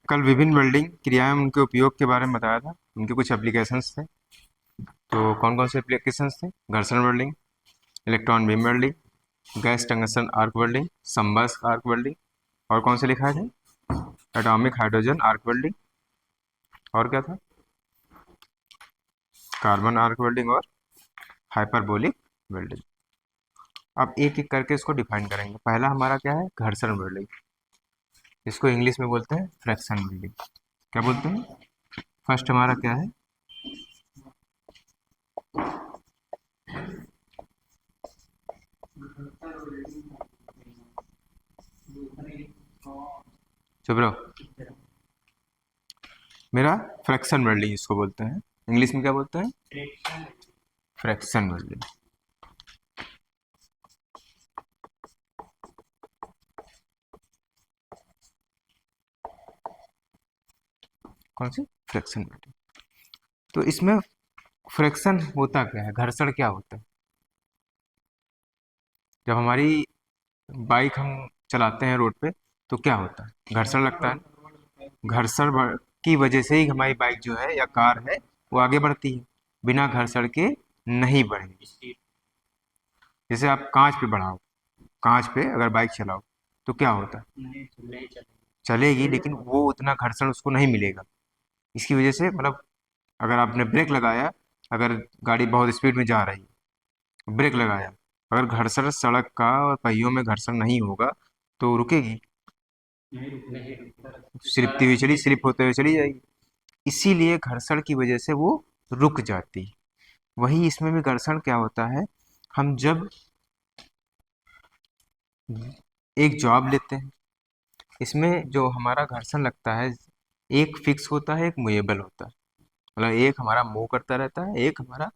कल विभिन्न वेल्डिंग क्रियाएं उनके उपयोग के बारे में बताया था, उनके कुछ एप्लीकेशंस थे। तो कौन कौन से एप्लीकेशंस थे? घर्षण welding, electron beam welding, gas tungsten arc welding, submerged arc welding, और कौन से लिखा है? एटॉमिक हाइड्रोजन आर्क वेल्डिंग, और क्या था? कार्बन आर्क वेल्डिंग और हाइपरबोलिक वेल्डिंग। अब एक एक करके इसको डिफाइन करेंगे। पहला हमारा क्या है? घर्षण वेल्डिंग। इसको इंग्लिश में बोलते हैं फ्रैक्शन वेल्डिंग। क्या बोलते हैं? फर्स्ट हमारा क्या है? चुप रहो। मेरा फ्रैक्शन वेल्डिंग इसको बोलते हैं। इंग्लिश में क्या बोलते हैं? Fraction welding. कौन सी? Fraction welding. तो इसमें फ्रैक्शन होता क्या है? घर्षण क्या होता है? जब हमारी बाइक हम चलाते हैं रोड पे तो क्या होता है? घर्षण लगता है। की वजह से ही हमारी बाइक जो है या कार है वो आगे बढ़ती है। बिना घर्षण के नहीं बढ़ेगी। जैसे आप कांच पे बढ़ाओ, कांच पे अगर बाइक चलाओ तो क्या होता है? चलेगी, लेकिन वो उतना घर्षण उसको नहीं मिलेगा। इसकी वजह से मतलब अगर आपने ब्रेक लगाया, अगर गाड़ी बहुत स्पीड में जा रही है, ब्रेक लगाया, अगर घर्षण सड़क का और पहियों में घर्षण नहीं होगा तो रुकेगी? स्लिपती हुई चली, स्लिप होते हुए चली जाएगी। इसीलिए घर्षण की वजह से वो रुक जाती है। वही इसमें भी घर्षण क्या होता है? हम जब एक जॉब लेते हैं, इसमें जो हमारा घर्षण लगता है, एक फिक्स होता है, एक मूवेबल होता है। मतलब एक हमारा मूव करता रहता है, एक हमारा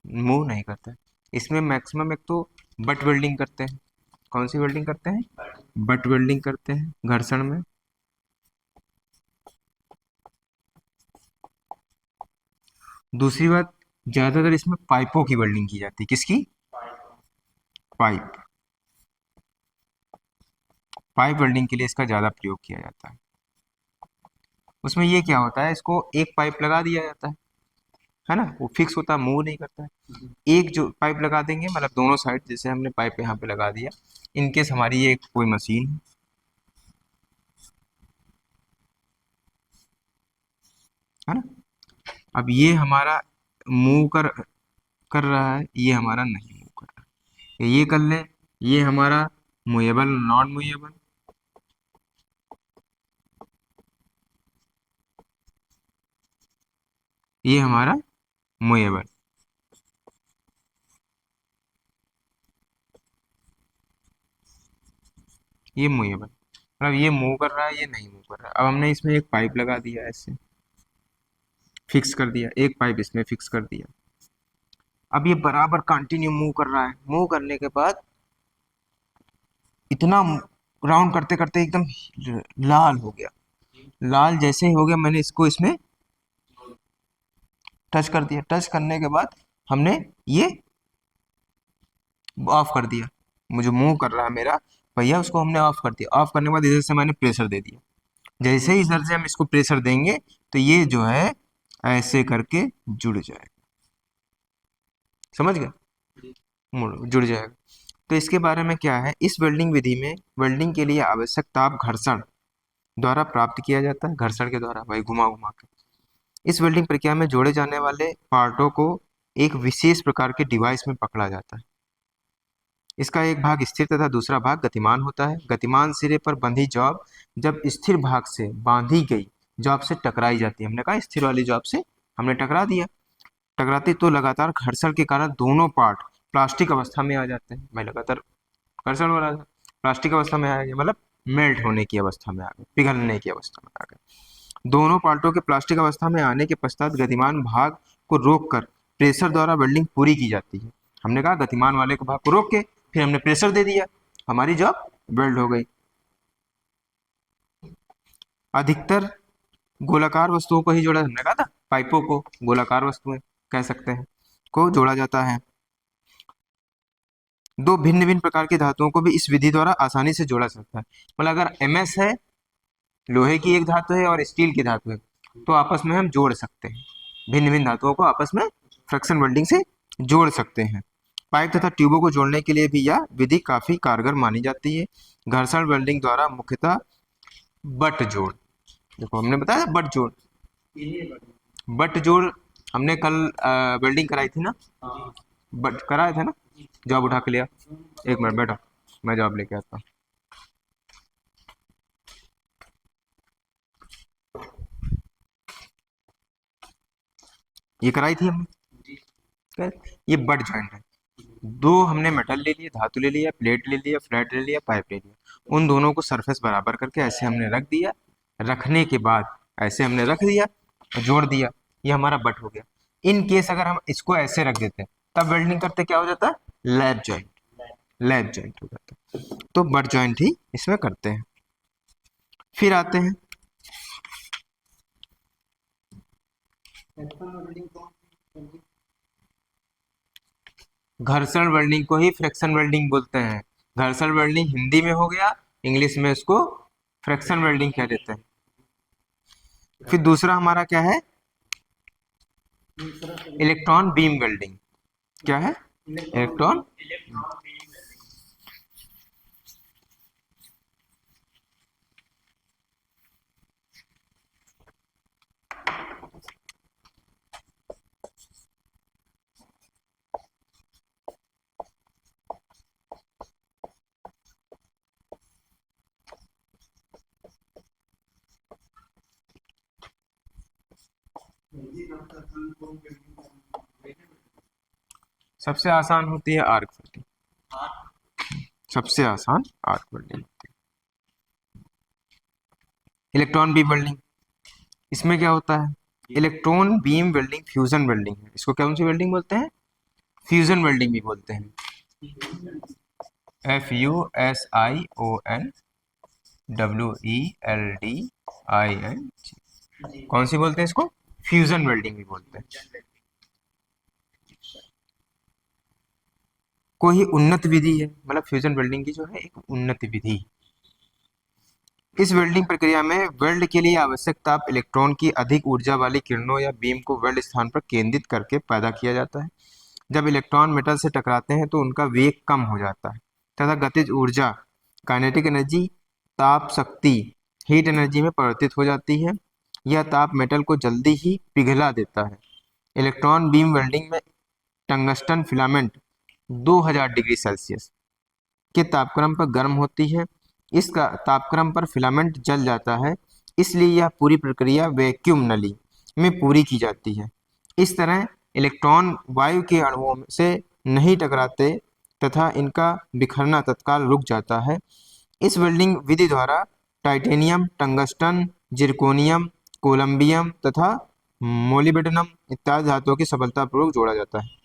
मूव नहीं करता है। इसमें मैक्सिमम एक तो बट वेल्डिंग करते हैं। कौन सी वेल्डिंग करते हैं? बट वेल्डिंग करते हैं घर्षण में। दूसरी बात, ज्यादातर इसमें पाइपों की वेल्डिंग की जाती है। किसकी? पाइप। पाइप वेल्डिंग के लिए इसका ज्यादा प्रयोग किया जाता है। उसमें ये क्या होता है, इसको एक पाइप लगा दिया जाता है ना, वो फिक्स होता है, मूव नहीं करता है। एक जो पाइप लगा देंगे, मतलब दोनों साइड, जैसे हमने पाइप यहाँ पे लगा दिया, इनकेस हमारी ये कोई मशीन है ना, अब ये हमारा मूव कर रहा है, ये हमारा नहीं मूव कर रहा है, ये कर ले, ये हमारा मूवेबल नॉन मूवेबल, ये हमारा मूवेबल। ये मूवेबल मतलब ये मूव कर रहा है, ये नहीं मूव कर रहा है। अब हमने इसमें एक पाइप लगा दिया, ऐसे फिक्स कर दिया, एक पाइप इसमें फिक्स कर दिया। अब ये बराबर कंटिन्यू मूव कर रहा है। मूव करने के बाद इतना राउंड करते करते एकदम लाल हो गया। लाल जैसे ही हो गया, मैंने इसको इसमें टच कर दिया। टच करने के बाद हमने ये ऑफ कर दिया। मुझे मूव कर रहा है मेरा भैया, उसको हमने ऑफ कर दिया। ऑफ करने के बाद इधर से मैंने प्रेशर दे दिया। जैसे ही इधर से हम इसको प्रेशर देंगे तो ये जो है ऐसे करके जुड़ जाएगा। समझ गए? जुड़ जाएगा। तो इसके बारे में क्या है, इस वेल्डिंग विधि में वेल्डिंग के लिए आवश्यक ताप घर्षण द्वारा प्राप्त किया जाता है। घर्षण के द्वारा, भाई घुमा घुमा के। इस वेल्डिंग प्रक्रिया में जोड़े जाने वाले पार्टों को एक विशेष प्रकार के डिवाइस में पकड़ा जाता है। इसका एक भाग स्थिर तथा दूसरा भाग गतिमान होता है। गतिमान सिरे पर बंधी जॉब जब स्थिर भाग से बांधी गई जॉब से टकराई जाती है, हमने कहा स्थिर वाली जॉब से हमने टकरा दिया, टकराती तो लगातार घर्षण के कारण दोनों पार्ट प्लास्टिक अवस्था में आ जाते हैं। भाई लगातार घर्षण हो रहा था, प्लास्टिक अवस्था में आ गया, मतलब मेल्ट होने की अवस्था में आ गए, पिघलने की अवस्था में आ गए। दोनों पार्टों के प्लास्टिक अवस्था में आने के पश्चात गतिमान भाग को रोककर प्रेशर द्वारा वेल्डिंग पूरी की जाती है। हमने कहा गतिमान वाले को भाग को रोक के फिर हमने प्रेशर दे दिया, हमारी जॉब वेल्ड हो गई। अधिकतर गोलाकार वस्तुओं को ही जोड़ा, हमने कहा था पाइपों को गोलाकार वस्तुएं कह सकते हैं। को जोड़ा जाता है। दो भिन्न भिन्न प्रकार की धातुओं को भी इस विधि द्वारा आसानी से जोड़ा सकता है। मतलब अगर एमएस है, लोहे की एक धातु है और स्टील की धातु है, तो आपस में हम जोड़ सकते हैं, भिन्न भिन्न धातुओं को आपस में फ्रिक्शन वेल्डिंग से जोड़ सकते हैं। पाइप तथा ट्यूबों को जोड़ने के लिए भी यह विधि काफी कारगर मानी जाती है। घर्षण वेल्डिंग द्वारा मुख्यतः बट जोड़, देखो हमने बताया बट जोड़, बट जोड़ हमने कल वेल्डिंग कराई थी ना, बट कराया था ना, जॉब उठा के लिया। एक मिनट बैठो, मैं जॉब लेके आता हूँ। ये कराई थी हमने, ये बट जॉइंट है। दो हमने मेटल ले लिया, धातु ले लिया, प्लेट ले लिया, फ्लैट ले लिया, पाइप ले लिया, उन दोनों को सरफेस बराबर करके ऐसे हमने रख दिया। रखने के बाद ऐसे हमने रख दिया और जोड़ दिया, ये हमारा बट हो गया। इन केस अगर हम इसको ऐसे रख देते हैं तब वेल्डिंग करते क्या हो जाता है, लैप जॉइंट, लैप जॉइंट हो जाता है। तो बट जॉइंट ही इसमें करते हैं। फिर आते हैं घर्षण वेल्डिंग को ही फ्रिक्शन वेल्डिंग बोलते हैं। घर्षण वेल्डिंग हिंदी में हो गया, इंग्लिश में इसको फ्रिक्शन वेल्डिंग कह देते हैं। फिर दूसरा हमारा क्या है, इलेक्ट्रॉन बीम वेल्डिंग। क्या है, इलेक्ट्रॉन, सबसे आसान होती है आर्क वेल्डिंग, सबसे आसान आर्क वेल्डिंग होती है। इलेक्ट्रॉन बीम वेल्डिंग, इसमें क्या होता है, electron beam welding fusion welding है। इसको कौन सी वेल्डिंग बोलते हैं, फ्यूजन वेल्डिंग भी बोलते हैं। FUSIONWELDING, कौन सी बोलते हैं इसको, फ्यूजन वेल्डिंग भी बोलते हैं। कोई उन्नत विधि है, मतलब फ्यूजन वेल्डिंग की जो है एक उन्नत विधि। इस वेल्डिंग प्रक्रिया में वेल्ड के लिए आवश्यक ताप इलेक्ट्रॉन की अधिक ऊर्जा वाली किरणों या बीम को वेल्ड स्थान पर केंद्रित करके पैदा किया जाता है। जब इलेक्ट्रॉन मेटल से टकराते हैं तो उनका वेग कम हो जाता है तथा गतिज ऊर्जा काइनेटिक एनर्जी ताप शक्ति हीट एनर्जी में परिवर्तित हो जाती है। यह ताप मेटल को जल्दी ही पिघला देता है। इलेक्ट्रॉन बीम वेल्डिंग में टंगस्टन फिलामेंट 2000 डिग्री सेल्सियस के तापक्रम पर गर्म होती है। इसका तापक्रम पर फिलामेंट जल जाता है, इसलिए यह पूरी प्रक्रिया वैक्यूम नली में पूरी की जाती है। इस तरह इलेक्ट्रॉन वायु के अणुओं से नहीं टकराते तथा इनका बिखरना तत्काल रुक जाता है। इस वेल्डिंग विधि द्वारा टाइटेनियम, टंगस्टन, जिरकोनियम, कोलंबियम तथा मोलिब्डेनम इत्यादि धातुओं की सफलतापूर्वक जोड़ा जाता है।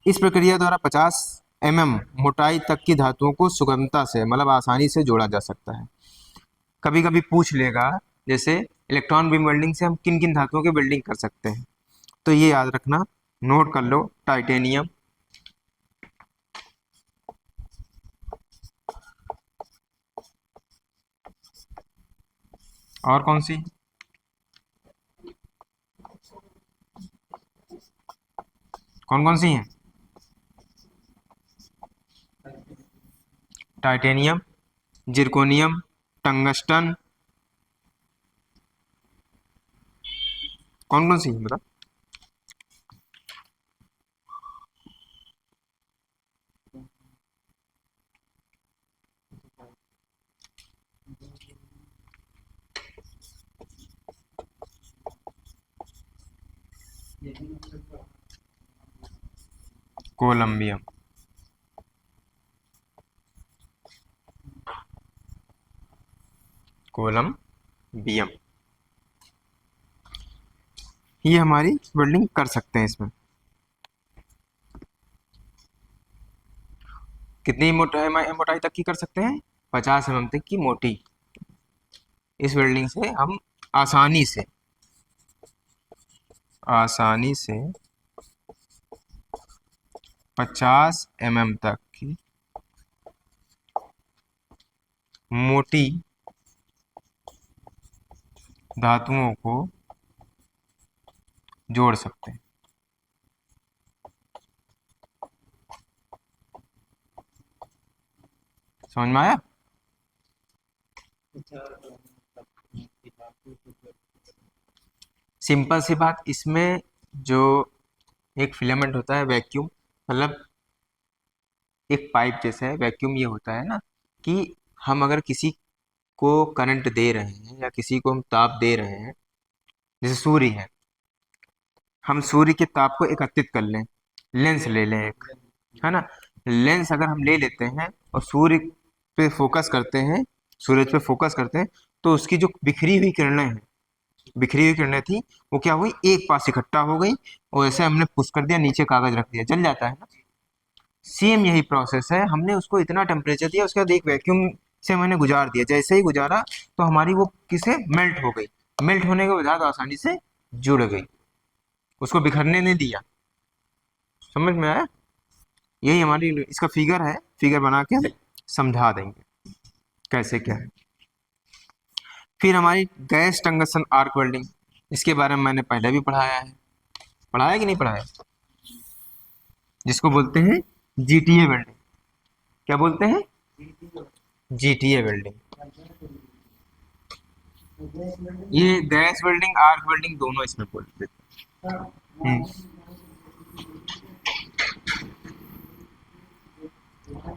इस प्रक्रिया द्वारा 50 मोटाई तक की धातुओं को सुगमता से, मतलब आसानी से जोड़ा जा सकता है। कभी कभी पूछ लेगा, जैसे इलेक्ट्रॉन बीम वेल्डिंग से हम किन किन धातुओं की वेल्डिंग कर सकते हैं, तो ये याद रखना, नोट कर लो, टाइटेनियम, और कौन सी, कौन कौन सी हैं, टाइटेनियम, जिरकोनियम, टंगस्टन, कौन कौन सी है मतलब, कोलंबियम, कोलंबियम, ये हमारी वेल्डिंग कर सकते हैं। इसमें कितनी मोटाई तक की कर सकते हैं, 50 तक की मोटी। इस वेल्डिंग से हम आसानी से, आसानी से 50 mm तक की मोटी धातुओं को जोड़ सकते हैं। समझ में आया? सिंपल सी बात, इसमें जो एक फिलामेंट होता है वैक्यूम, मतलब एक पाइप जैसा है वैक्यूम, ये होता है ना कि हम अगर किसी को करंट दे रहे हैं या किसी को हम ताप दे रहे हैं, जैसे सूर्य है, हम सूर्य के ताप को एकत्रित कर लें, लेंस ले लें एक, है ना। लेंस अगर हम ले लेते हैं और सूर्य पे फोकस करते हैं, सूरज पे फोकस करते हैं, तो उसकी जो बिखरी हुई किरणें हैं, बिखरी हुई किरणें थी, वो क्या हुई, एक पास इकट्ठा हो गई, और ऐसे हमने पुश कर दिया, नीचे कागज रख दिया, जल जाता है ना। सेम यही प्रोसेस है, हमने उसको इतना टेम्परेचर दिया, उसके बाद एक वैक्यूम से मैंने गुजार दिया, जैसे ही गुजारा तो हमारी वो किसे मेल्ट हो गई, मेल्ट होने के बाद आसानी से जुड़ गई, उसको बिखरने नहीं दिया। समझ में आया? यही हमारी इसका फिगर है, फिगर बना के हम समझा देंगे कैसे क्या है। फिर हमारी गैस टंगस्टन आर्क वेल्डिंग, इसके बारे में मैंने पहले भी पढ़ाया है, पढ़ाया कि नहीं पढ़ाया? जिसको बोलते हैं जीटीए वेल्डिंग। क्या बोलते हैं? GTA welding. ये गैस वेल्डिंग आर्क वेल्डिंग दोनों इसमें बोल देते हैं।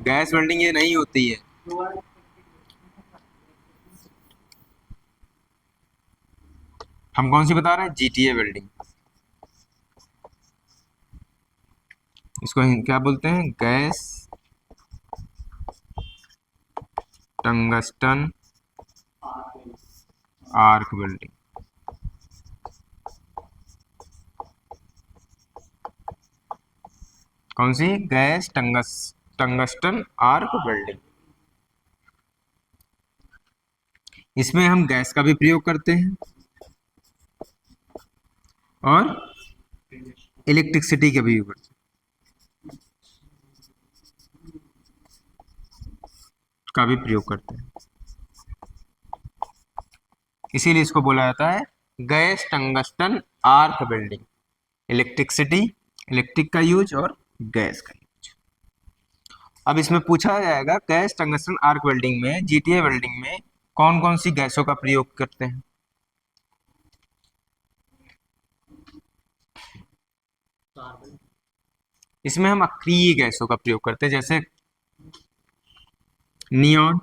गैस वेल्डिंग ये नहीं होती है। हम कौन सी बता रहे हैं? GTA welding. इसको क्या बोलते हैं? Gas tungsten arc welding. कौन सी? Gas tungsten arc welding. इसमें हम गैस का भी प्रयोग करते हैं और इलेक्ट्रिसिटी का भी करते हैं, का भी प्रयोग करते हैं। इसीलिए इसको बोला जाता है gas tungsten arc welding. Electricity, electric का यूज और गैस का यूज। अब इसमें पूछा जाएगा गैस टंगस्टन आर्क वेल्डिंग में, जीटीए वेल्डिंग में कौन कौन सी गैसों का प्रयोग करते हैं? इसमें हम अक्रिय गैसों का प्रयोग करते हैं, जैसे नियॉन,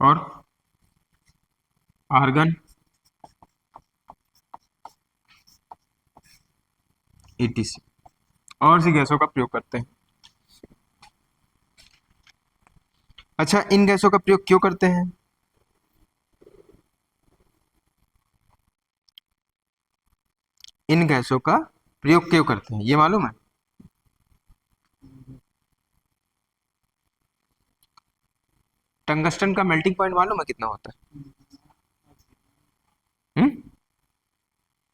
और आर्गन, ईटीसी, और सी गैसों का प्रयोग करते हैं। अच्छा, इन गैसों का प्रयोग क्यों करते हैं? इन गैसों का प्रयोग क्यों करते हैं, ये मालूम है? टंगस्टन का मेल्टिंग पॉइंट मालूम है कितना होता है?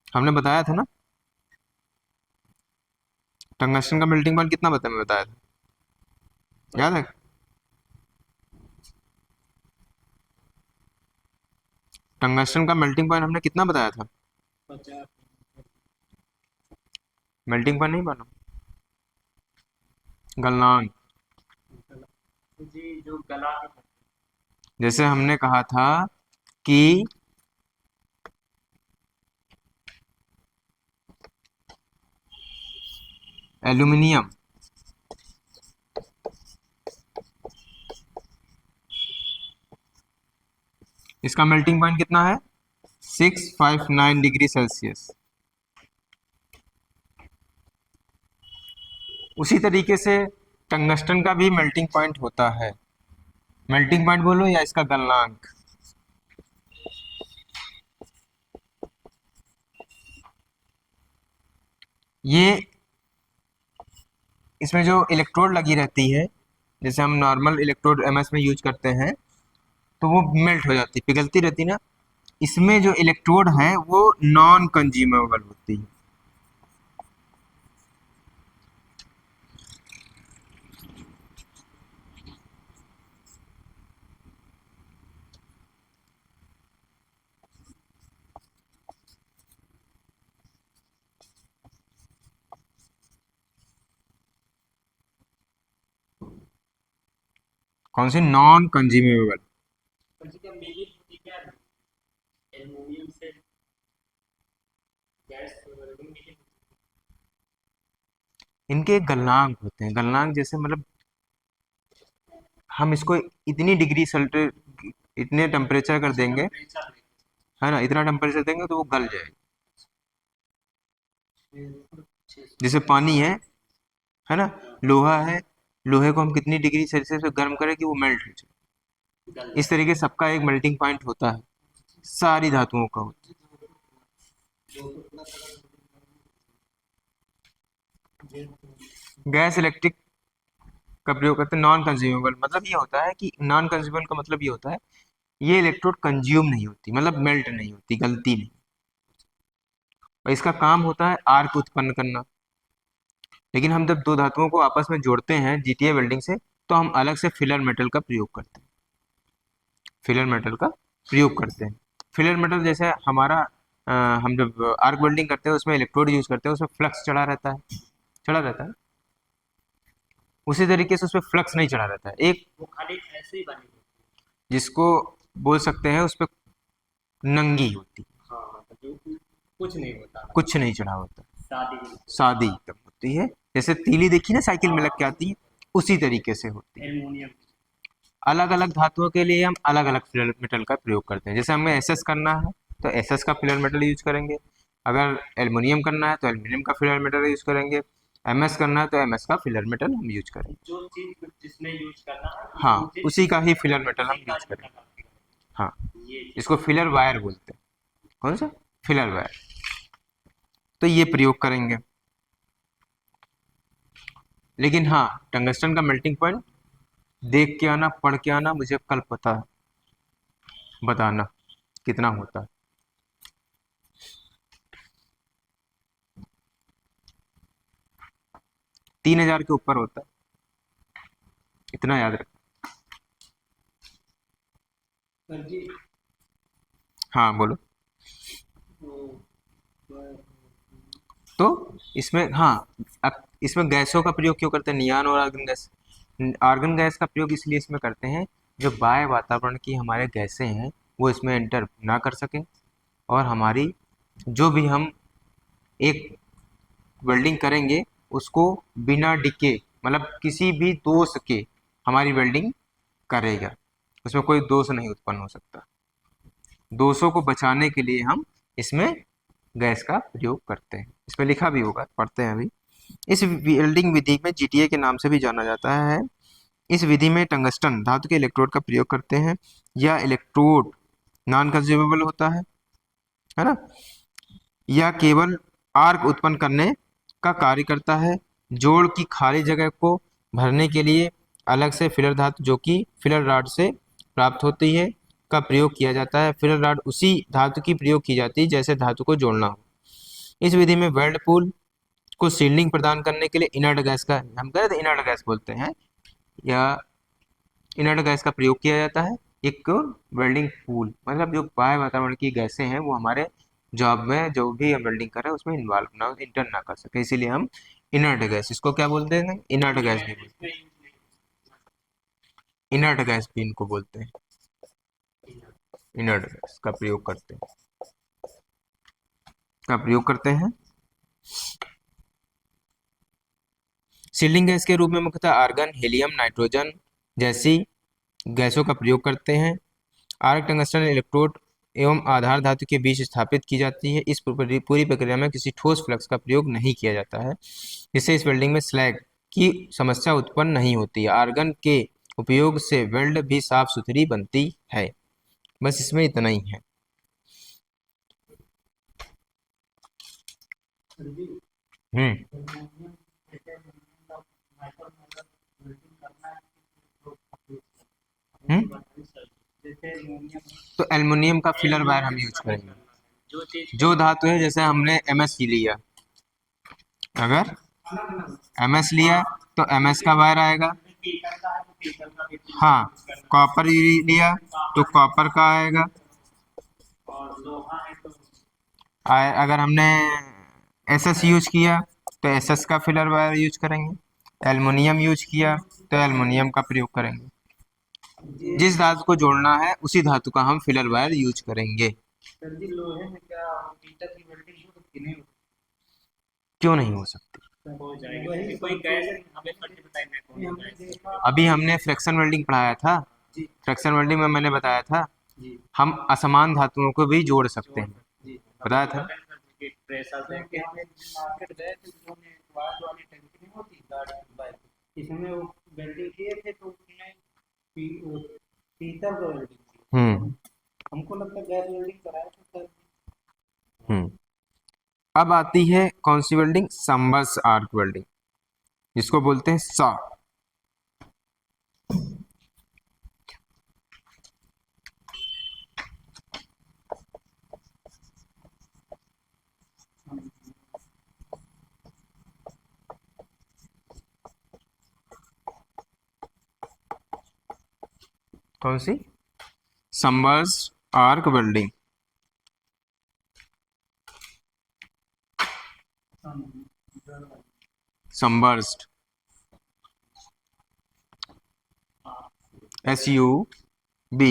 हमने बताया था ना, टंगस्टन का मेल्टिंग पॉइंट कितना बताया था, याद है? टंगस्टन का मेल्टिंग पॉइंट हमने कितना बताया था? मेल्टिंग पॉइंट नहीं मालूम? गलनांक। जैसे हमने कहा था कि एल्यूमिनियम इसका मेल्टिंग पॉइंट कितना है? 659 डिग्री सेल्सियस। उसी तरीके से टंगस्टन का भी मेल्टिंग पॉइंट होता है। मेल्टिंग पॉइंट बोलो या इसका गलनांक। ये इसमें जो इलेक्ट्रोड लगी रहती है, जैसे हम नॉर्मल इलेक्ट्रोड एमएस में यूज करते हैं, तो वो मेल्ट हो जाती, पिघलती रहती ना। इसमें जो इलेक्ट्रोड है वो नॉन कंज्यूमेबल होती है। कौन सी नॉन कंज्यूमेबल? इनके गलनांक होते हैं, गलनांक जैसे मतलब हम इसको इतनी डिग्री सेल्सियस, इतने टेम्परेचर कर देंगे, है ना, इतना टेम्परेचर देंगे तो वो गल जाएगा। जैसे पानी है ना, लोहा है, लोहे को हम कितनी डिग्री सेल्सियस पे गर्म करें कि वो मेल्ट हो जाए। इस तरीके से सबका एक मेल्टिंग पॉइंट होता है, सारी धातुओं का होता है। गैस इलेक्ट्रिक का प्रयोग करते हैं नॉन कंज्यूमेबल, मतलब ये होता है कि नॉन कंज्यूमेबल का मतलब ये होता है ये इलेक्ट्रोड कंज्यूम नहीं होती, मतलब मेल्ट नहीं होती, गलती नहीं। और इसका काम होता है आर्क उत्पन्न करना। लेकिन हम जब दो धातुओं को आपस में जोड़ते हैं जीटीए वेल्डिंग से, तो हम अलग से फिलर मेटल का प्रयोग करते हैं, फिलर मेटल का प्रयोग करते हैं। फिलर मेटल जैसे हमारा हम जब आर्क वेल्डिंग करते हैं उसमें इलेक्ट्रोड यूज करते हैं, उसमें फ्लक्स चढ़ा रहता है, चढ़ा रहता है। उसी तरीके से उसमें फ्लक्स नहीं चढ़ा रहता है, एक वो खाली ऐसे ही बनी, जिसको बोल सकते हैं उस पर नंगी होती, हाँ, कुछ नहीं होता, कुछ नहीं चढ़ा होता, सादी सादी एकदम होती है। जैसे तीली देखी ना साइकिल में लग के आती है, उसी तरीके से होती है। एल्युमिनियम। अलग अलग धातुओं के लिए हम अलग अलग फिलर मेटल का प्रयोग करते हैं। जैसे हमें एसएस करना है तो एसएस का फिलर मेटल यूज करेंगे, अगर एल्युमिनियम करना है तो एल्युमिनियम का फिलर मेटल यूज करेंगे, एमएस करना है तो एमएस का फिलर मेटल हम यूज करेंगे, जो चीज जिसमें यूज करना है हाँ उसी का ही फिलर मेटल हम यूज करेंगे। हाँ, इसको फिलर वायर बोलते हैं। कौन सा? Filler wire. तो ये प्रयोग करेंगे। लेकिन हाँ, टंगस्टन का मेल्टिंग पॉइंट देख के आना, पढ़ के आना, मुझे कल पता है, बताना कितना होता है। 3000 के ऊपर होता है, इतना याद रख। हाँ बोलो। तो इसमें हाँ, इसमें गैसों का प्रयोग क्यों करते हैं, नियान और आर्गन गैस? आर्गन गैस का प्रयोग इसलिए इसमें करते हैं, जो बाह्य वातावरण की हमारे गैसें हैं वो इसमें एंटर ना कर सके, और हमारी जो भी हम एक वेल्डिंग करेंगे उसको बिना डिके, मतलब किसी भी दोष के हमारी वेल्डिंग करेगा, उसमें कोई दोष नहीं उत्पन्न हो सकता। दोषों को बचाने के लिए हम इसमें गैस का प्रयोग करते हैं। इसमें लिखा भी होगा, पढ़ते हैं अभी। इस वेल्डिंग विधि में जीटीए के नाम से भी जाना जाता है। इस विधि में टंगस्टन धातु के इलेक्ट्रोड का प्रयोग करते हैं। यह इलेक्ट्रोड नॉन कंज्यूमेबल होता है ना, यह केवल आर्क उत्पन्न करने का कार्य करता है। जोड़ की खाली जगह को भरने के लिए अलग से फिलर धातु, जो कि फिलर रॉड से प्राप्त होती है, का प्रयोग किया जाता है। फिलर रॉड उसी धातु की प्रयोग की जाती है जैसे धातु को जोड़ना हो। इस विधि में वेल्ड पूल को सील्डिंग प्रदान करने के लिए इनर्ट गैस का, हम कह रहे थे इनर्ट गैस बोलते हैं, या इनर्ट गैस का प्रयोग किया जाता है। एक वेल्डिंग पूल मतलब जो बाह्य वातावरण की गैसें हैं वो हमारे जॉब में जो भी हम वेल्डिंग कर रहे हैं उसमें इन्वॉल्व ना, इंटर ना कर सके, इसीलिए हम इनर्ट गैस, इसको क्या बोलते हैं, इनर्ट गैस भी बोलते हैं, इनर्ट गैस भी इनको बोलते हैं, इनर्ट गैस का प्रयोग करते हैं, का प्रयोग करते हैं। सील्डिंग गैस के रूप में मुख्यतः आर्गन, हीलियम, नाइट्रोजन जैसी गैसों का प्रयोग करते हैं। आर्क टंगस्टन इलेक्ट्रोड एवं आधार धातु के बीच स्थापित की जाती है। इस पूरी प्रक्रिया में किसी ठोस फ्लक्स का प्रयोग नहीं किया जाता है, जिससे इस वेल्डिंग में स्लैग की समस्या उत्पन्न नहीं होती है। आर्गन के उपयोग से वेल्ड भी साफ सुथरी बनती है। बस इसमें इतना ही है। हम्म। हम्म। तो एल्युमिनियम का फिलर वायर हम यूज करेंगे। जो धातु है, जैसे हमने एमएस लिया, अगर एमएस लिया तो एमएस का वायर आएगा। हाँ, कॉपर लिया तो कॉपर का आएगा। अगर हमने एसएस यूज किया तो एसएस का फिलर वायर यूज करेंगे। एल्युमिनियम यूज किया तो एल्युमिनियम का प्रयोग करेंगे। जिस धातु को जोड़ना है उसी धातु का हम फिलर वायर यूज करेंगे। क्यों नहीं हो सकती? अभी हमने फ्रैक्शन वेल्डिंग पढ़ाया था। फ्रैक्शन वेल्डिंग में मैंने बताया था हम असमान धातुओं को भी जोड़ सकते हैं, बताया था। इसमें वो वेल्डिंग किए थे तो उसने पीतल का वेल्डिंग किया। हमको लगता है गैस वेल्डिंग कराया था सर। अब आती है कौन सी वेल्डिंग? संबर्स आर्क वेल्डिंग, जिसको बोलते हैं सा। कौन सी? संबर्स आर्क वेल्डिंग। संबर्स्ड, SUB।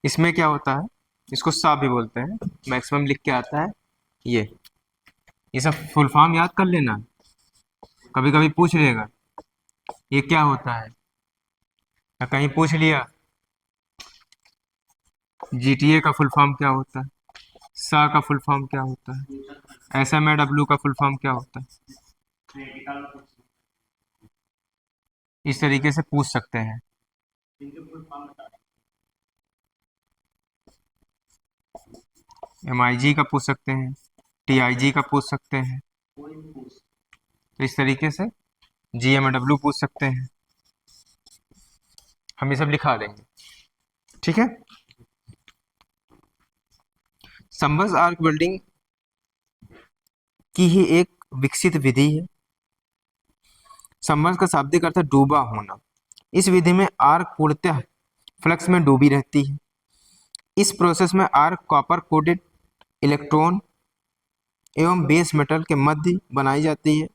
इसमें क्या होता है, इसको सा भी बोलते हैं, मैक्सिमम लिख के आता है ये सब फुल फॉर्म याद कर लेना, कभी कभी पूछ लेगा ये क्या होता है, या कहीं पूछ लिया GTA का फुल फॉर्म क्या होता है, सा का फुल फॉर्म क्या होता है, SMAW का फुल फॉर्म क्या होता है। इस तरीके से पूछ सकते हैं। MIG का पूछ सकते हैं, TIG का पूछ सकते हैं, तो इस तरीके से GMAW पूछ सकते हैं। हम ये सब लिखा देंगे, ठीक है। संबर्स आर्क वेल्डिंग की ही एक विकसित विधि है। संबर्स का शाब्दिक अर्थ है डूबा होना। इस विधि में आर्क पूर्णतः फ्लक्स में डूबी रहती है। इस प्रोसेस में आर्क कॉपर कोटेड इलेक्ट्रॉन एवं बेस मेटल के मध्य बनाई जाती है।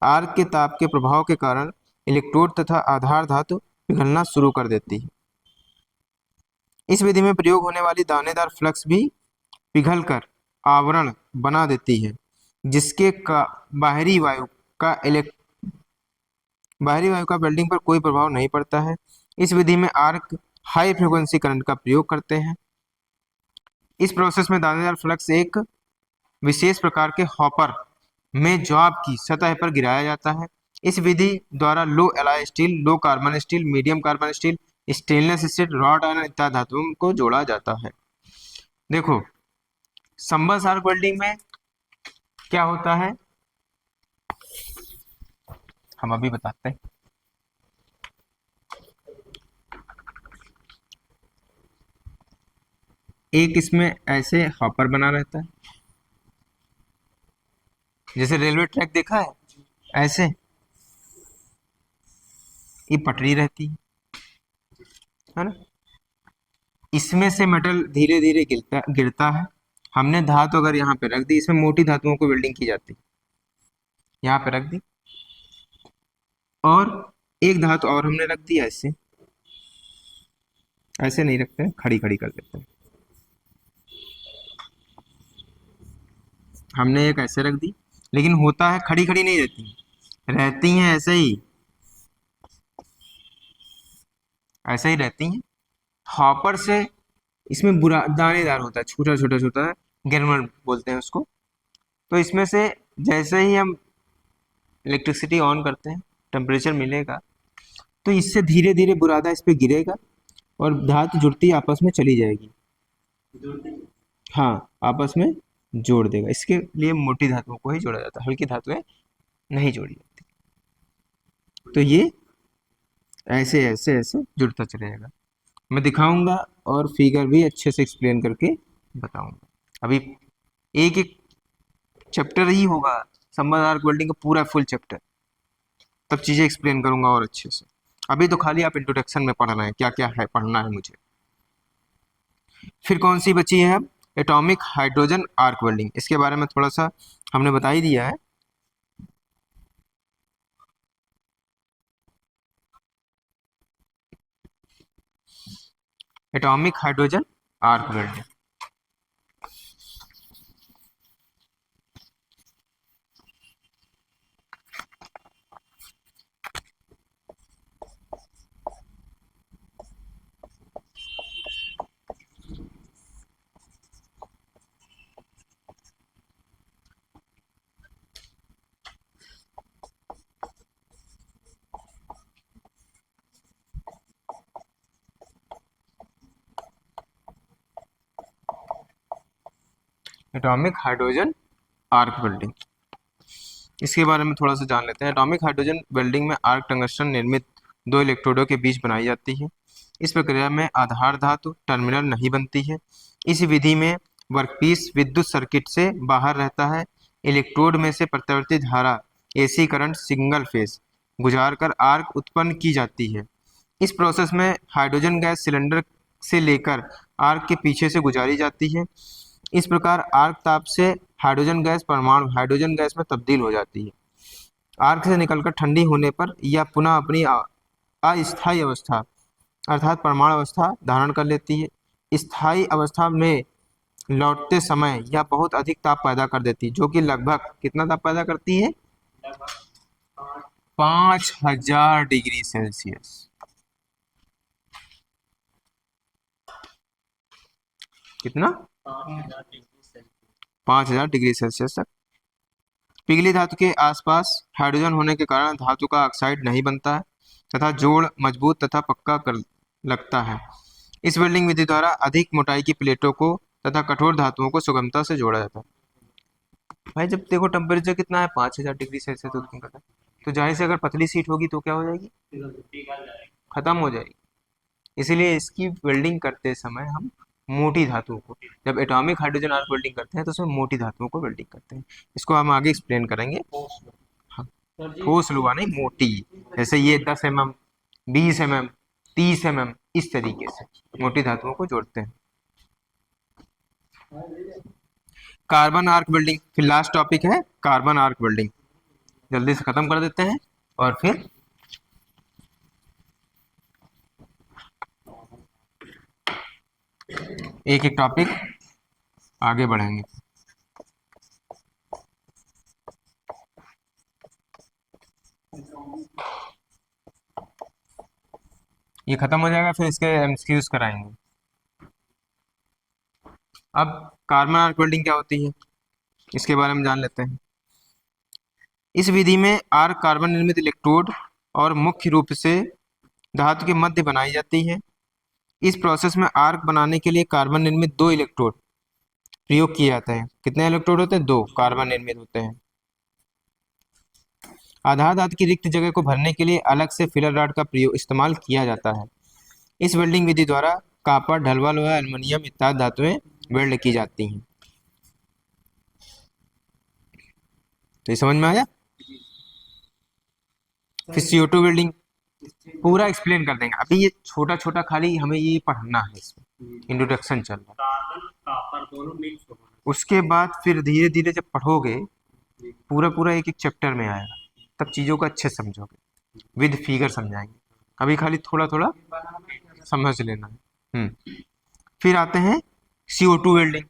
आर्क के ताप के प्रभाव के कारण इलेक्ट्रोड तथा आधार धातु पिघलना शुरू कर देती है। इस विधि में प्रयोग होने वाली दानेदार फ्लक्स भी पिघलकर आवरण बना देती है, जिसके का बाहरी वायु का वेल्डिंग पर कोई प्रभाव नहीं पड़ता है। इस विधि में आर्क हाई फ्रीक्वेंसी करंट का प्रयोग करते हैं। इस प्रोसेस में दानेदार फ्लक्स एक विशेष प्रकार के हॉपर में जॉब की सतह पर गिराया जाता है। इस विधि द्वारा low alloy steel, low carbon steel, medium carbon steel, stainless steel, rod iron इत्यादि धातुओं को जोड़ा जाता है। देखो, संबर्स आर्क वेल्डिंग में क्या होता है हम अभी बताते हैं। एक इसमें ऐसे हॉपर बना रहता है, जैसे रेलवे ट्रैक देखा है, ऐसे ये पटरी रहती है ना। इसमें से मेटल धीरे धीरे गिरता गिरता है। हमने धातु अगर यहाँ पे रख दी, इसमें मोटी धातुओं को वेल्डिंग की जाती है, यहाँ पे रख दी, और एक धातु और हमने रख दी ऐसे, ऐसे नहीं रखते हैं, खड़ी खड़ी कर देते हैं। हमने एक ऐसे रख दी, लेकिन होता है खड़ी खड़ी नहीं रहती, रहती हैं ऐसे ही, ऐसे ही रहती हैं। हॉपर से इसमें बुरा दानेदार होता है, छोटा छोटा छोटा, ग्रेनुलर बोलते हैं उसको। तो इसमें से जैसे ही हम इलेक्ट्रिसिटी ऑन करते हैं, टेम्परेचर मिलेगा, तो इससे धीरे धीरे बुरादा इस पे गिरेगा और धातु जुड़ती आपस में चली जाएगी। हाँ, आपस में जोड़ देगा। इसके लिए मोटी धातुओं को ही जोड़ा जाता है, हल्की धातुएं नहीं जोड़ी जाती। तो ये ऐसे ऐसे ऐसे जुड़ता चलेगा। मैं दिखाऊंगा और फिगर भी अच्छे से एक्सप्लेन करके बताऊंगा। अभी एक एक चैप्टर ही होगा, संबंध आर्क वेल्डिंग का पूरा फुल चैप्टर, तब चीजें एक्सप्लेन करूंगा और अच्छे से। अभी तो खाली आप इंट्रोडक्शन में पढ़ रहे हैं, क्या क्या है पढ़ना है मुझे। फिर कौन सी बची है अब? Atomic hydrogen arc welding. इसके बारे में थोड़ा सा हमने बता ही दिया है। Atomic hydrogen arc welding. Atomic hydrogen arc welding, इसके बारे में थोड़ा सा जान लेते हैं। एटॉमिक हाइड्रोजन वेल्डिंग में आर्क टंगस्टन निर्मित दो इलेक्ट्रोडों के बीच बनाई जाती है। इस प्रक्रिया में आधार धातु टर्मिनल नहीं बनती है। इस विधि में वर्कपीस विद्युत सर्किट से बाहर रहता है। इलेक्ट्रोड में से प्रत्यावर्ती धारा एसी करंट सिंगल फेज गुजार कर आर्क उत्पन्न की जाती है। इस प्रोसेस में हाइड्रोजन गैस सिलेंडर से लेकर आर्क के पीछे से गुजारी जाती है। इस प्रकार आर्क ताप से हाइड्रोजन गैस परमाणु हाइड्रोजन गैस में तब्दील हो जाती है। आर्क से निकलकर ठंडी होने पर यह पुनः अपनी अस्थायी अवस्था अर्थात परमाणु अवस्था धारण कर लेती है। स्थायी अवस्था में लौटते समय यह बहुत अधिक ताप पैदा कर देती है, जो कि लगभग कितना ताप पैदा करती है? 5000 डिग्री सेल्सियस। कितना? 5000 डिग्री सेल्सियस तक। पिघली धातु के आसपास हाइड्रोजन होने के कारण धातु का ऑक्साइड नहीं बनता है तथा जोड़ मजबूत तथा पक्का कर लगता है। इस वेल्डिंग विधि द्वारा अधिक मोटाई की प्लेटों को तथा कठोर धातुओं को सुगमता से जोड़ा जाता है। भाई जब देखो टेम्परेचर कितना है, 5000 डिग्री सेल्सियस उत्पन्न करता है, तो जाहिर से अगर पतली सीट होगी तो क्या हो जाएगी? खत्म हो जाएगी। इसीलिए इसकी वेल्डिंग करते समय हम मोटी धातुओं को, जब एटॉमिक हाइड्रोजन आर्क वेल्डिंग करते हैं तो उसमें मोटी धातुओं को वेल्डिंग करते हैं। इसको हम आगे एक्सप्लेन करेंगे। हाँ, ठोस लुहा नहीं, मोटी। जैसे ये 10 mm, 20 mm, 30 mm, इस तरीके से मोटी धातुओं को जोड़ते हैं। कार्बन आर्क वेल्डिंग फिर लास्ट टॉपिक है, कार्बन आर्क वेल्डिंग। जल्दी से खत्म कर देते हैं और फिर एक एक टॉपिक आगे बढ़ेंगे। ये खत्म हो जाएगा, फिर इसके एमसीक्यूज कराएंगे। अब कार्बन आर्क वेल्डिंग क्या होती है, इसके बारे में जान लेते हैं। इस विधि में आर्क कार्बन निर्मित इलेक्ट्रोड और मुख्य रूप से धातु के मध्य बनाई जाती है। इस प्रोसेस में आर्क बनाने के लिए कार्बन निर्मित दो इलेक्ट्रोड प्रयोग किए जाते हैं। कितने इलेक्ट्रोड होते हैं? दो कार्बन निर्मित होते हैं। आधार धातु की रिक्त जगह को भरने के लिए अलग से फिलर रॉड का प्रयोग इस्तेमाल किया जाता है। इस वेल्डिंग विधि द्वारा कॉपर, ढलवा लोहा, एल्युमिनियम इत्यादि धातुएं वेल्ड की जाती हैं। तो ये समझ में आया? फिर CO2 वेल्डिंग पूरा एक्सप्लेन कर देंगे। अभी ये छोटा छोटा खाली हमें ये पढ़ना है, इसमें इंट्रोडक्शन चल रहा है। उसके बाद फिर धीरे धीरे जब पढ़ोगे पूरा पूरा एक एक चैप्टर में आएगा, तब चीज़ों को अच्छे से समझोगे, विद फिगर समझाएंगे। अभी खाली थोड़ा थोड़ा समझ लेना है। फिर आते हैं CO2 वेल्डिंग,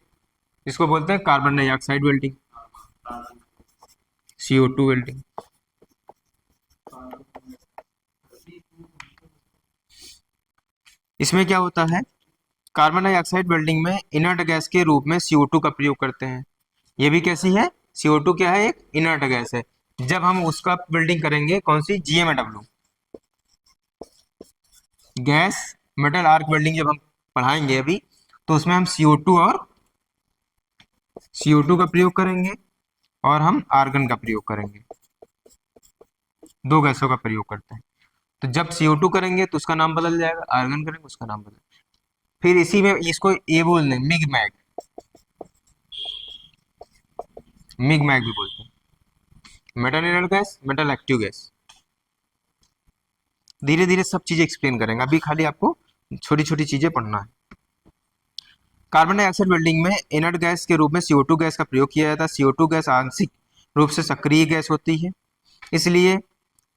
जिसको बोलते हैं carbon dioxide welding. CO2 welding इसमें क्या होता है, कार्बन डाइऑक्साइड वेल्डिंग में इनर्ट गैस के रूप में CO2 का प्रयोग करते हैं। ये भी कैसी है, CO2 क्या है, एक इनर्ट गैस है। जब हम उसका वेल्डिंग करेंगे, कौन सी, GMAW, gas metal arc welding, जब हम पढ़ाएंगे अभी, तो उसमें हम CO2 का प्रयोग करेंगे और हम आर्गन का प्रयोग करेंगे। दो गैसों का प्रयोग करते हैं। तो जब CO2 करेंगे तो उसका नाम बदल जाएगा, आर्गन करेंगे उसका नाम बदल जाएगा। फिर इसी में इसको ये बोल दें मिग मैग, मिग मैग भी बोलते हैं, metal inert gas, metal active gas. धीरे धीरे सब चीजें एक्सप्लेन करेंगे, अभी खाली आपको छोटी छोटी चीजें पढ़ना है। कार्बन डाइऑक्साइड वेल्डिंग में इनर्ट गैस के रूप में CO2 गैस का प्रयोग किया जाता है। CO2 गैस आंशिक रूप से सक्रिय गैस होती है, इसलिए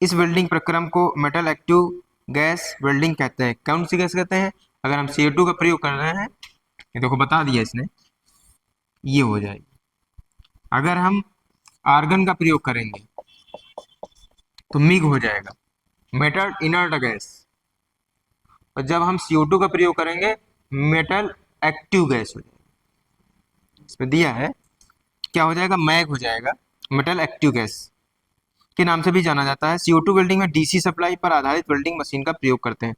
इस वेल्डिंग प्रक्रम को मेटल एक्टिव गैस वेल्डिंग कहते हैं। कौन सी गैस कहते हैं, अगर हम CO2 का प्रयोग कर रहे हैं, ये देखो बता दिया इसने, ये हो जाएगी। अगर हम आर्गन का प्रयोग करेंगे तो मिग हो जाएगा, मेटल इनर्ट गैस। और जब हम CO2 का प्रयोग करेंगे, मेटल एक्टिव गैस हो जाएगा। इसमें दिया है क्या हो जाएगा, मैग हो जाएगा, मेटल एक्टिव गैस के नाम से भी जाना जाता है। CO2 वेल्डिंग में DC सप्लाई पर आधारित वेल्डिंग मशीन का प्रयोग करते हैं।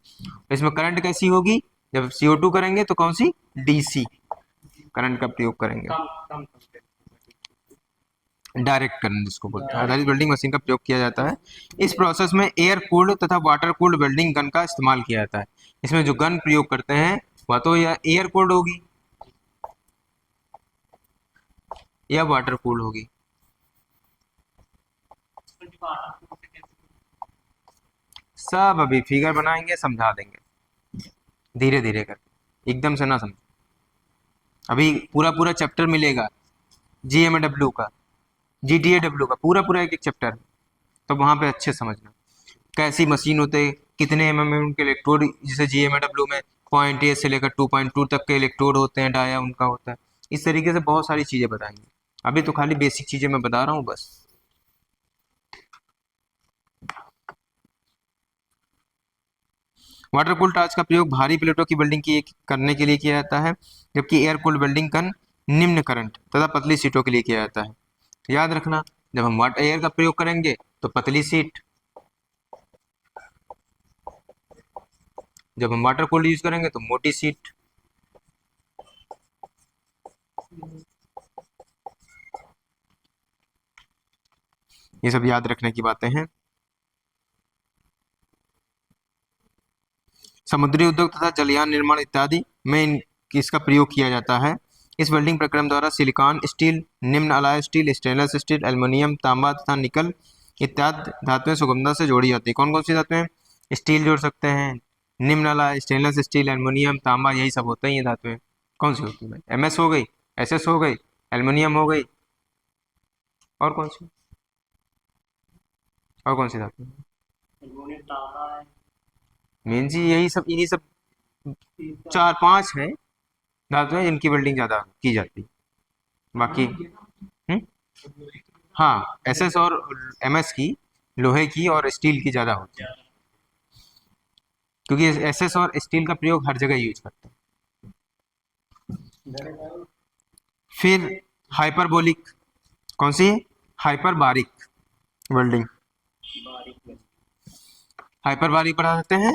इसमें करंट कैसी होगी, जब CO2 करेंगे तो कौन सी, DC करंट का प्रयोग करेंगे, डायरेक्ट करंट जिसको बोलते हैं, आधारित वेल्डिंग मशीन का प्रयोग किया जाता है। इस प्रोसेस में एयर कूल्ड तथा वाटर कूल्ड वेल्डिंग गन का इस्तेमाल किया जाता है। इसमें जो गन प्रयोग करते हैं वह तो या एयर कूल्ड होगी या वाटर कूल्ड होगी। सब अभी फिगर बनाएंगे, समझा देंगे धीरे धीरे करके, एकदम से ना समझ। अभी पूरा पूरा चैप्टर मिलेगा GMAW का, GTAW का, पूरा पूरा एक एक चैप्टर, तो वहां पे अच्छे समझना कैसी मशीन होते, कितने mm के इलेक्ट्रोड, जैसे GMAW में 0.8 से लेकर 2.2 तक के इलेक्ट्रोड होते हैं, डाया उनका होता है। इस तरीके से बहुत सारी चीजें बताएंगे, अभी तो खाली बेसिक चीजें मैं बता रहा हूँ बस। वाटर कूल्ड टार्च का प्रयोग भारी प्लेटों की वेल्डिंग करने के लिए किया जाता है, जबकि एयर कूल्ड वेल्डिंग गन निम्न करंट तथा पतली सीटों के लिए किया जाता है। याद रखना, जब हम वाटर एयर का प्रयोग करेंगे तो पतली सीट, जब हम वाटर कूल्ड यूज करेंगे तो मोटी सीट। ये सब याद रखने की बातें हैं। समुद्री उद्योग तथा जलयान निर्माण इत्यादि में इसका प्रयोग किया जाता है। इस वेल्डिंग प्रक्रम द्वारा सिलिकॉन स्टील, निम्न अलाय स्टील, स्टेनलेस स्टील, एल्युमिनियम, तांबा तथा निकल इत्यादि धातुएं सुगमता से जोड़ी जाती है। कौन कौन सी धातुएं, स्टील जोड़ सकते हैं, निम्न अलाय, स्टेनलेस स्टील, एल्युमिनियम, तांबा, यही सब होते हैं ये धातुएं। कौन सी होती है, MS हो गई, SS हो गई, एल्युमिनियम हो गई, और कौन सी, और कौन सी धातु, मेन जी यही सब, इन्हीं सब चार पांच है धातुएं जिनकी वेल्डिंग ज्यादा की जाती है। बाकी हाँ, SS और MS की, लोहे की और स्टील की ज्यादा होती है, क्योंकि SS और स्टील का प्रयोग हर जगह यूज करते हैं। फिर हाइपरबोलिक, कौन सी, हाइपरबारिक वेल्डिंग, हाइपरबारिक बढ़ा सकते हैं।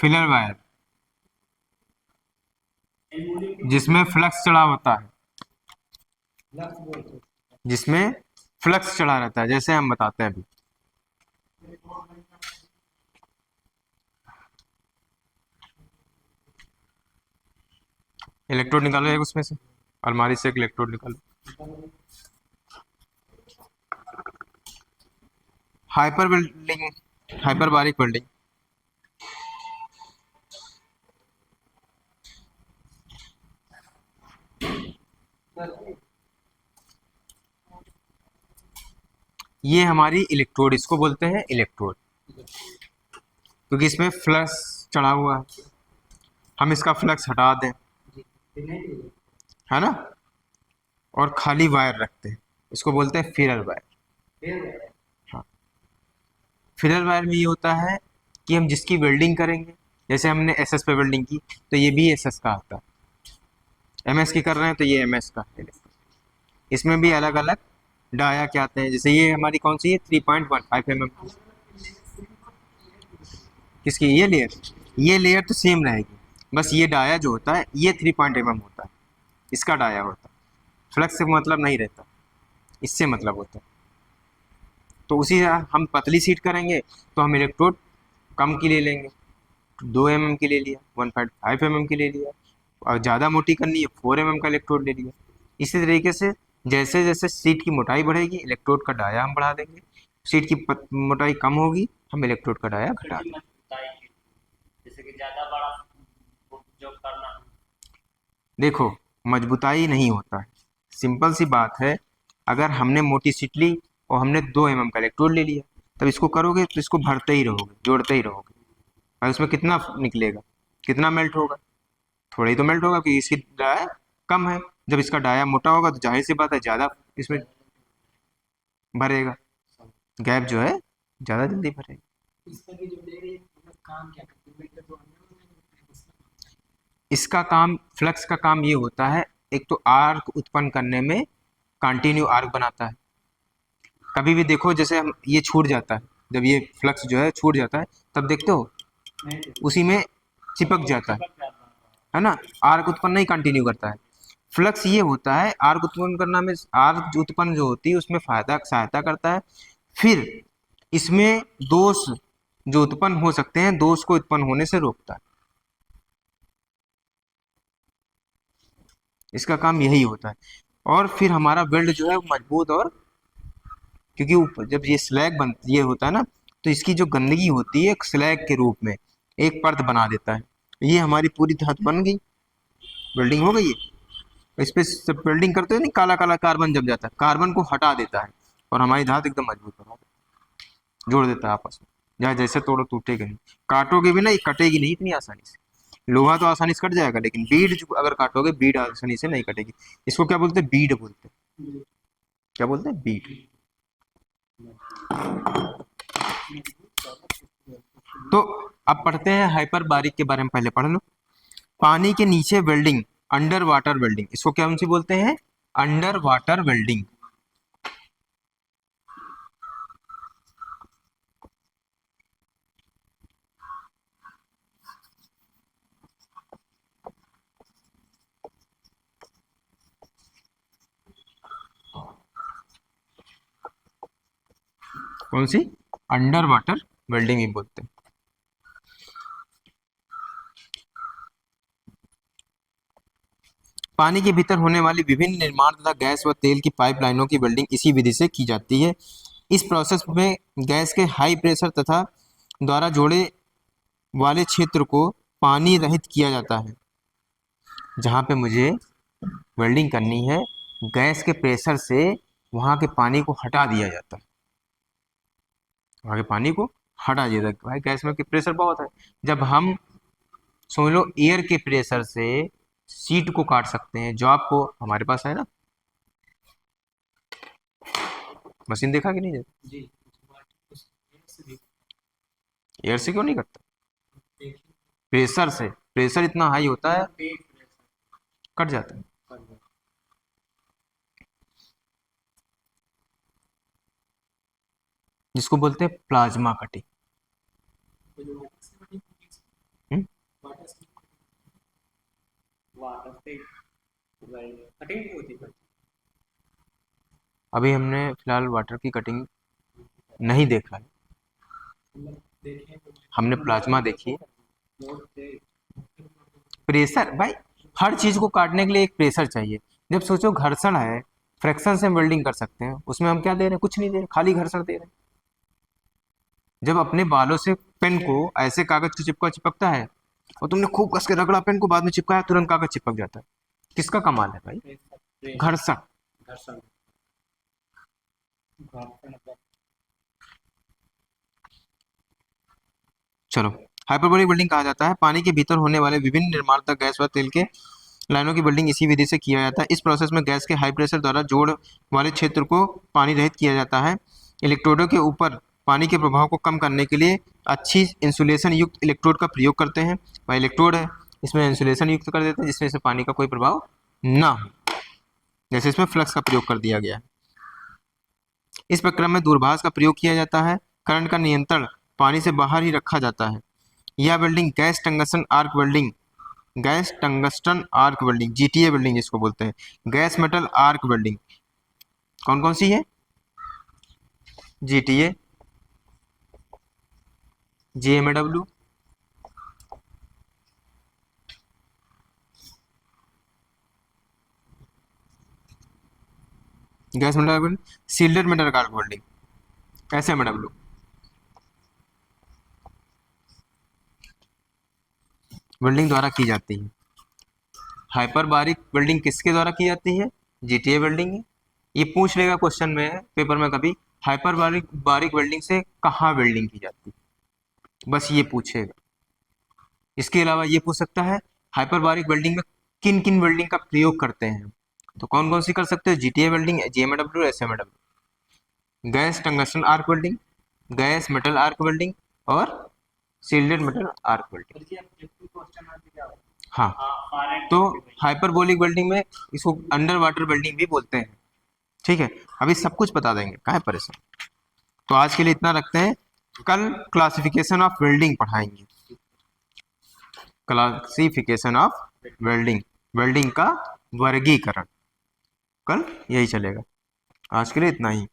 फिलर वायर, जिसमें फ्लक्स चढ़ा होता है, जिसमें फ्लक्स चढ़ा रहता है, जैसे हम बताते हैं अभी। इलेक्ट्रोड निकालो एक उसमें से, अलमारी से एक इलेक्ट्रोड निकालो। हाइपर वेल्डिंग, हाइपरबारिक वेल्डिंग, ये हमारी इलेक्ट्रोड, इसको बोलते हैं इलेक्ट्रोड, क्योंकि इसमें फ्लक्स चढ़ा हुआ है। हम इसका फ्लक्स हटा दें, है ना, और खाली वायर रखते हैं, इसको बोलते हैं फिरर वायर। हाँ, फिरर वायर में ये होता है कि हम जिसकी वेल्डिंग करेंगे, जैसे हमने एसएस पे वेल्डिंग की तो ये भी एसएस का आता है, एमएस की कर रहे हैं तो ये एमएस का है। इसमें भी अलग अलग डाया क्या आते हैं, जैसे ये हमारी कौन सी है 3.15 mm की, किसकी ये लेयर तो सेम रहेगी, बस ये डाया जो होता है ये 3 mm होता है, इसका डाया होता है, फ्लक्स से मतलब नहीं रहता, इससे मतलब होता है। तो उसी तरह हम पतली सीट करेंगे तो हम इलेक्ट्रोड कम की ले लेंगे, 2 mm की ले लिया, 1.5 mm की ले लिया, और ज़्यादा मोटी करनी है 4 mm का इलेक्ट्रोड ले लिया। इसी तरीके से जैसे जैसे सीट की मोटाई बढ़ेगी इलेक्ट्रोड का डाया हम बढ़ा देंगे, सीट की मोटाई कम होगी हम इलेक्ट्रोड का डाया घटा देंगे। जैसे कि ज्यादा बड़ा जो करना, देखो, मजबूताई नहीं होता है, सिंपल सी बात है, अगर हमने मोटी सीट ली और हमने 2 mm का इलेक्ट्रोड ले लिया, तब इसको करोगे तो इसको भरते ही रहोगे, जोड़ते ही रहोगे, और उसमें कितना निकलेगा, कितना मेल्ट होगा, थोड़ा ही तो मेल्ट होगा, क्योंकि इसकी डाया कम है। जब इसका डाया मोटा होगा तो जाहिर सी बात है ज़्यादा इसमें भरेगा, गैप जो है ज़्यादा जल्दी भरेगा। इसका काम, फ्लक्स का काम ये होता है, एक तो आर्क उत्पन्न करने में कंटिन्यू आर्क बनाता है। कभी भी देखो जैसे हम ये छूट जाता है, जब ये फ्लक्स जो है छूट जाता है तब देखते हो उसी में चिपक जाता है ना, आर्क उत्पन्न नहीं कंटिन्यू करता है। फ्लक्स ये होता है आर्क उत्पन्न करना में, आर्क जो उत्पन्न जो होती है उसमें सहायता करता है, फिर इसमें दोष जो उत्पन्न हो सकते हैं दोष को उत्पन्न होने से रोकता है, इसका काम यही होता है। और फिर हमारा वेल्ड जो है वो मजबूत, और क्योंकि ऊपर जब ये स्लैग बन ये होता है ना, तो इसकी जो गंदगी होती है एक स्लैग के रूप में एक परत बना देता है। ये हमारी पूरी धात बन गई, वेल्डिंग हो गई है। इस पे जब वेल्डिंग करते हैं नहीं, काला काला कार्बन जम जाता है, कार्बन को हटा देता है और हमारी धात एकदम मजबूत बना देता है, जोड़ देता है आपस में, जहाँ जैसे तोड़ो टूटेगा नहीं, काटोगे भी नहीं, कटेगी नहीं इतनी आसानी से। लोहा तो आसानी से कट जाएगा, लेकिन बीड जो अगर काटोगे बीड आसानी से नहीं कटेगी। इसको क्या बोलते हैं, बीड बोलते हैं, क्या बोलते हैं, बीड। तो अब पढ़ते हैं हाइपर बारिक के बारे में, पहले पढ़ लो। पानी के नीचे वेल्डिंग, अंडर वाटर वेल्डिंग, इसको क्या उनसे बोलते हैं, अंडर वाटर वेल्डिंग। कौन सी, अंडर वाटर वेल्डिंग ही बोलते हैं। पानी के भीतर होने वाली विभिन्न निर्माण तथा गैस व तेल की पाइपलाइनों की वेल्डिंग इसी विधि से की जाती है। इस प्रोसेस में गैस के हाई प्रेशर तथा द्वारा जोड़े वाले क्षेत्र को पानी रहित किया जाता है। जहाँ पे मुझे वेल्डिंग करनी है, गैस के प्रेशर से वहाँ के पानी को हटा दिया जाता है, वहाँ के पानी को हटा दिया जाता है। भाई गैस में के प्रेशर बहुत है, जब हम समझ लो एयर के प्रेशर से सीट को काट सकते हैं, जो आपको हमारे पास है ना मशीन, देखा कि नहीं जी, एयर से क्यों नहीं करता, प्रेशर से, प्रेशर इतना हाई होता है कट जाता है। जिसको बोलते हैं प्लाज्मा कटिंग। अभी हमने फिलहाल वाटर की कटिंग नहीं देखा है, हमने प्लाज्मा देखी है। प्रेशर भाई, हर चीज को काटने के लिए एक प्रेशर चाहिए। जब सोचो घर्षण है, फ्रैक्शन से हम वेल्डिंग कर सकते हैं, उसमें हम क्या दे रहे हैं, कुछ नहीं दे रहे, खाली घर्षण दे रहे हैं। जब अपने बालों से पेन को ऐसे कागज को चिपकता है और तुमने खूब कस के रगड़ा पेन को, बाद में चिपकाया तुरंत कागज चिपक जाता है, किसका कमाल है भाई, घर्षण। घर्षण। चलो, हाइपरबोलिक वेल्डिंग कहा जाता है पानी के भीतर होने वाले विभिन्न निर्माण तक गैस व तेल के लाइनों की वेल्डिंग इसी विधि से किया जाता है। इस प्रोसेस में गैस के हाई प्रेशर द्वारा जोड़ वाले क्षेत्र को पानी रहित किया जाता है। इलेक्ट्रोडों के ऊपर पानी के प्रभाव को कम करने के लिए अच्छी इंसुलेशन युक्त इलेक्ट्रोड का प्रयोग करते हैं। वह इलेक्ट्रोड है, इसमें इंसुलेशन युक्त कर देते हैं जिसमें से पानी का कोई प्रभाव ना हो, जैसे इसमें फ्लक्स का प्रयोग कर दिया गया है। इस प्रक्रम में दूरभाष का प्रयोग किया जाता है। करंट का नियंत्रण पानी से बाहर ही रखा जाता है। यह welding gas tungsten arc welding, gas tungsten arc welding, GTA welding जिसको बोलते हैं, गैस मेटल आर्क वेल्डिंग, कौन कौन सी है? GTA, GMW, gas metal arc welding, shielded metal arc welding, SMW. वेल्डिंग द्वारा की जाती है। हाइपरबारिक वेल्डिंग किसके द्वारा की जाती है? जीटीए वेल्डिंग है। ये पूछ लेगा क्वेश्चन में पेपर में कभी, हाइपरबारिक बारिक वेल्डिंग से कहाँ वेल्डिंग की जाती है, बस ये पूछेगा। इसके अलावा ये पूछ सकता है हाइपरबारिक वेल्डिंग में किन किन वेल्डिंग का प्रयोग करते हैं, तो कौन कौन सी कर सकते हैं? GTA welding, GMW, SMW, gas tungsten arc welding, gas metal arc welding और सील्डेड मेटल आर्क वेल्डिंग। हाँ, तो हाइपरबोलिक वेल्डिंग में इसको अंडर वाटर वेल्डिंग भी बोलते हैं। ठीक है, अभी सब कुछ बता देंगे, काहे परेशान। तो आज के लिए इतना रखते हैं, कल क्लासिफिकेशन ऑफ वेल्डिंग पढ़ाएंगे। क्लासिफिकेशन ऑफ वेल्डिंग, वेल्डिंग का वर्गीकरण, कल यही चलेगा। आज के लिए इतना ही।